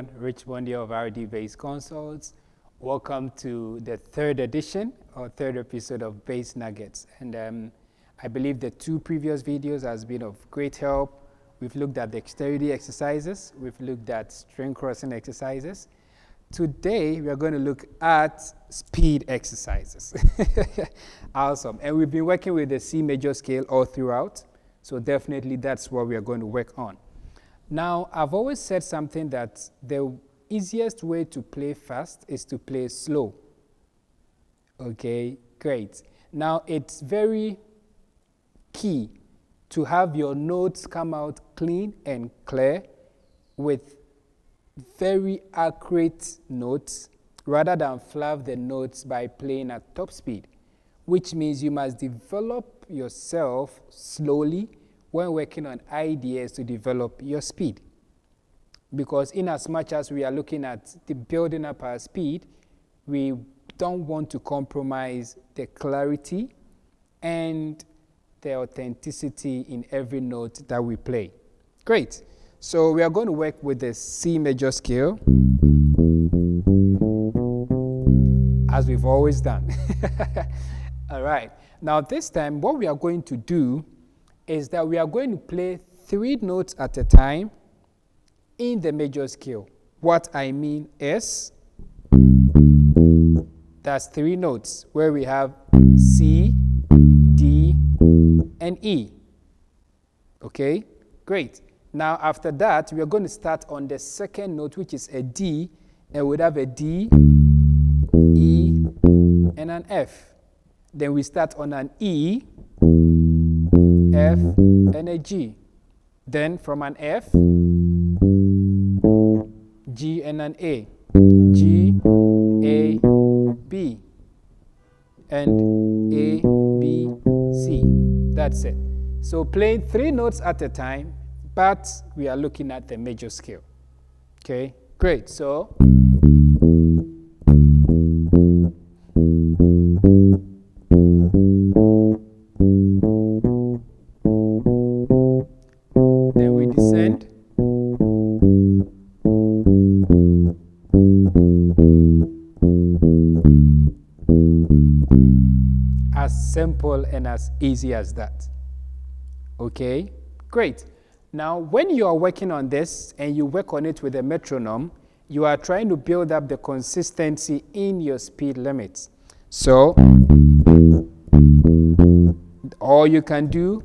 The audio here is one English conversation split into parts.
everyone. Rich Bondi of RD Bass Consults. Welcome to the third edition or third episode of Bass Nuggets. And I believe the two previous videos has been of great help. We've looked at the dexterity exercises. We've looked at string crossing exercises. Today, we are going to look at speed exercises. Awesome. And we've been working with the C major scale all throughout. So definitely that's what we are going to work on. Now, I've always said something that the easiest way to play fast is to play slow. Okay, great. Now, it's very key to have your notes come out clean and clear with very accurate notes rather than fluff the notes by playing at top speed, which means you must develop yourself slowly when working on ideas to develop your speed. Because in as much as we are looking at the building up our speed, we don't want to compromise the clarity and the authenticity in every note that we play. Great. So we are going to work with the C major scale, as we've always done. All right. Now this time, what we are going to do is that we are going to play 3 notes at a time in the major scale. What I mean is, that's 3 notes where we have C, D, and E. Okay, great. Now after that, we are going to start on the second note, which is a D, and we'd have a D, E, and an F. Then we start on an E, F, and a G. Then from an F, G, and an A. G, A, B. And A, B, C. That's it. So playing 3 notes at a time, but we are looking at the major scale. Okay, great. So then we descend. As simple and as easy as that. Okay, great. Now, when you are working on this and you work on it with a metronome, you are trying to build up the consistency in your speed limits. So, all you can do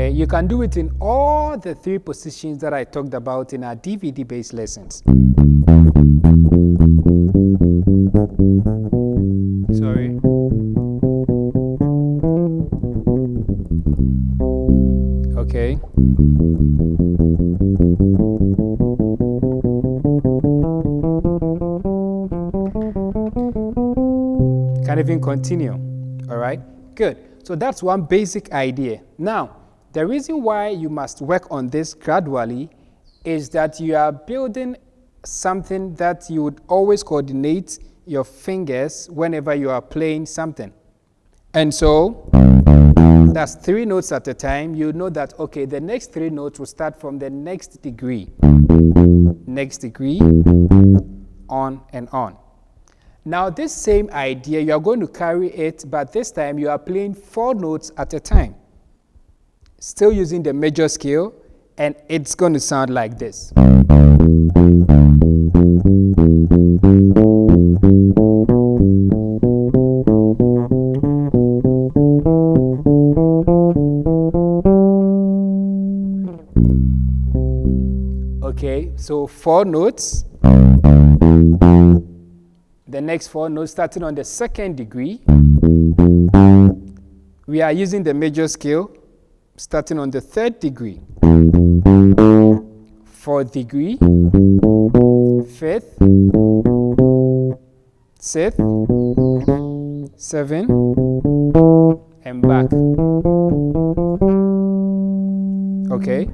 you can do it in all the 3 positions that I talked about in our DVD-based lessons. Sorry. Okay. Can't even continue. All right. Good. So that's one basic idea. Now, the reason why you must work on this gradually is that you are building something that you would always coordinate your fingers whenever you are playing something. And so that's 3 notes at a time. You know that, okay, the next 3 notes will start from the next degree, on and on. Now this same idea, you are going to carry it, but this time you are playing 4 notes at a time. Still using the major scale, and it's going to sound like this. Okay, so 4 notes. The next 4 notes starting on the 2nd degree. We are using the major scale. Starting on the 3rd degree, 4th degree, 5th, 6th, 7th, and back. Okay.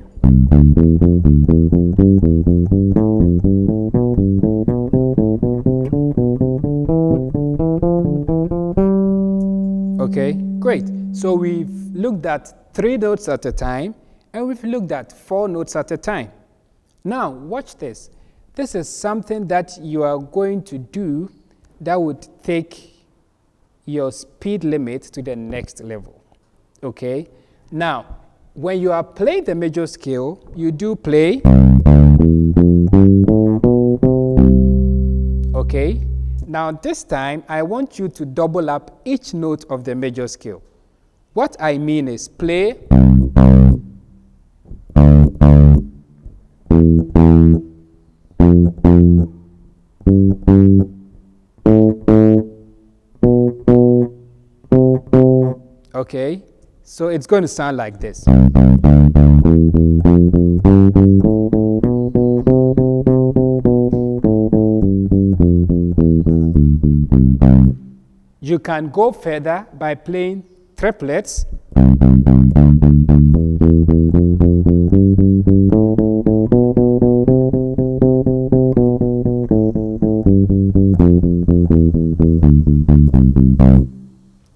So we've looked at 3 notes at a time, and we've looked at 4 notes at a time. Now, watch this. This is something that you are going to do that would take your speed limit to the next level. Okay? Now, when you are playing the major scale, you do play. Okay? Now, this time, I want you to double up each note of the major scale. What I mean is play. Okay, so it's going to sound like this. You can go further by playing triplets.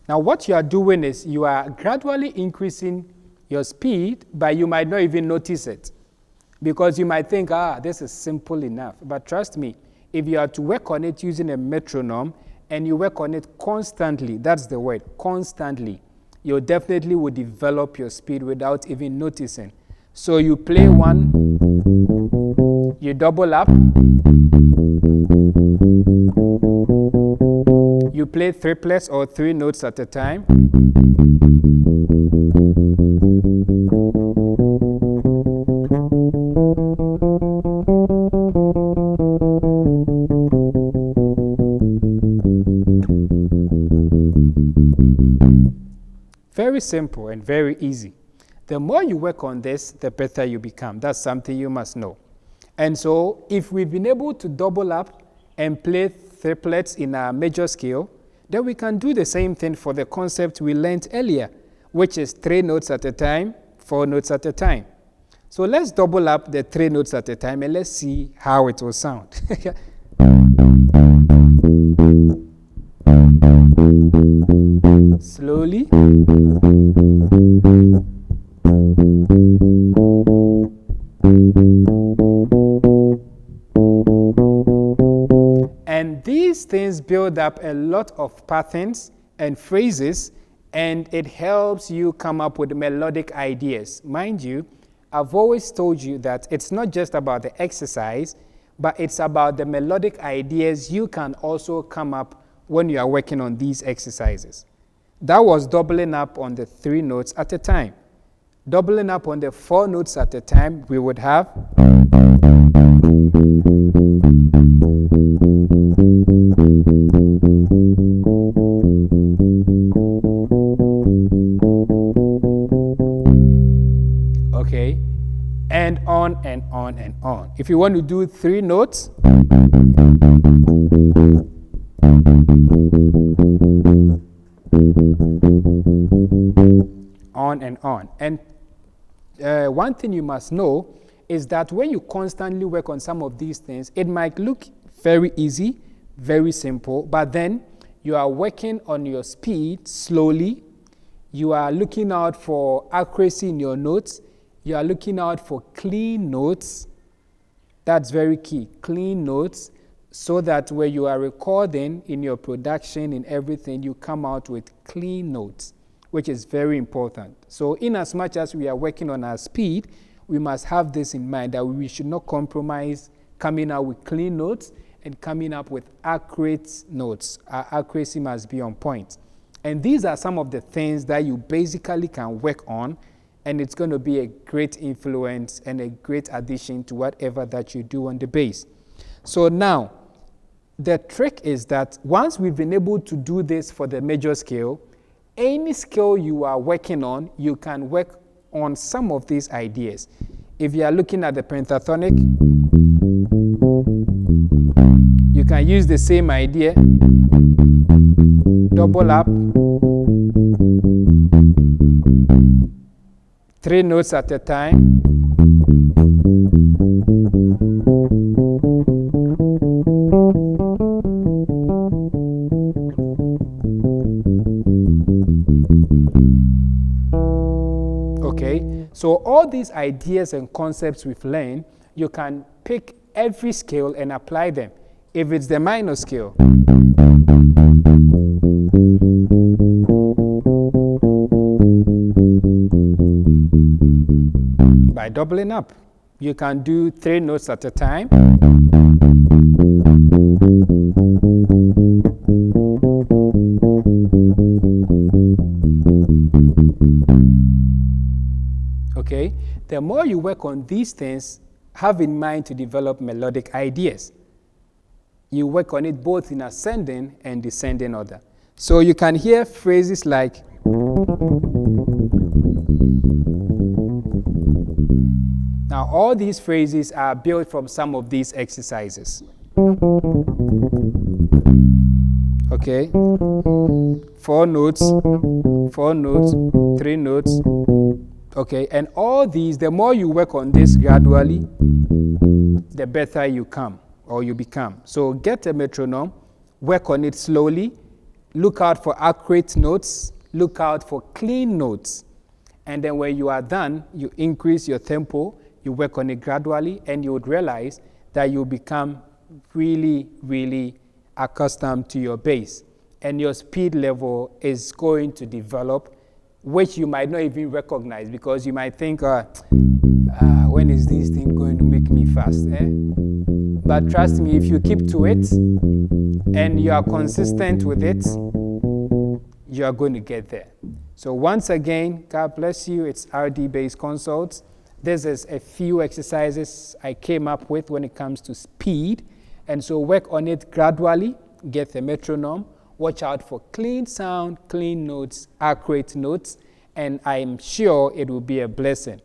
Now, what you are doing is you are gradually increasing your speed, but you might not even notice it because you might think, this is simple enough. But trust me, if you are to work on it using a metronome and you work on it constantly, that's the word, constantly, you definitely will develop your speed without even noticing. So you play one, you double up, you play triplets or 3 notes at a time. Very simple and very easy. The more you work on this, the better you become. That's something you must know. And so if we've been able to double up and play triplets in our major scale, then we can do the same thing for the concept we learned earlier, which is 3 notes at a time, 4 notes at a time. So let's double up the 3 notes at a time and let's see how it will sound. Slowly. And these things build up a lot of patterns and phrases, and it helps you come up with melodic ideas. Mind you, I've always told you that it's not just about the exercise, but it's about the melodic ideas you can also come up when you are working on these exercises. That was doubling up on the 3 notes at a time. Doubling up on the 4 notes at a time, we would have. Okay, and on and on and on. If you want to do 3 notes, on and on. And one thing you must know is that when you constantly work on some of these things, it might look very easy, very simple, but then you are working on your speed slowly. You are looking out for accuracy in your notes. You are looking out for clean notes. That's very key, clean notes, so that when you are recording in your production and everything, you come out with clean notes, which is very important. So in as much as we are working on our speed, we must have this in mind, that we should not compromise coming out with clean notes and coming up with accurate notes. Our accuracy must be on point. And these are some of the things that you basically can work on, and it's going to be a great influence and a great addition to whatever that you do on the bass. So now, the trick is that once we've been able to do this for the major scale, any scale you are working on, you can work on some of these ideas. If you are looking at the pentatonic, you can use the same idea, double up, 3 notes at a time. So all these ideas and concepts we've learned, you can pick every scale and apply them. If it's the minor scale, by doubling up, you can do 3 notes at a time. Okay, the more you work on these things, have in mind to develop melodic ideas. You work on it both in ascending and descending order. So you can hear phrases like now all these phrases are built from some of these exercises. Okay, 4 notes, 4 notes, 3 notes. Okay, and all these, the more you work on this gradually, the better you come or you become. So get a metronome, work on it slowly, look out for accurate notes, look out for clean notes. And then when you are done, you increase your tempo, you work on it gradually, and you would realize that you become really, really accustomed to your bass. And your speed level is going to develop, which you might not even recognize, because you might think, when is this thing going to make me fast? But trust me, if you keep to it and you are consistent with it, you are going to get there. So once again, God bless you. It's RD Bass Consults. This is a few exercises I came up with when it comes to speed. And so work on it gradually, get the metronome, watch out for clean sound, clean notes, accurate notes, and I'm sure it will be a blessing.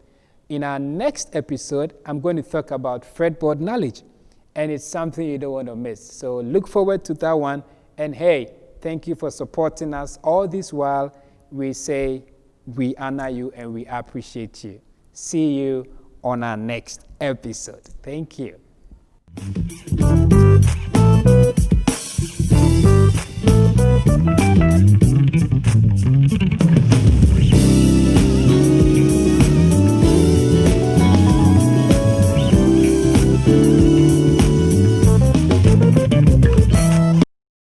In our next episode, I'm going to talk about fretboard knowledge, and it's something you don't want to miss. So look forward to that one. And hey, thank you for supporting us all this while. We say we honor you and we appreciate you. See you on our next episode. Thank you.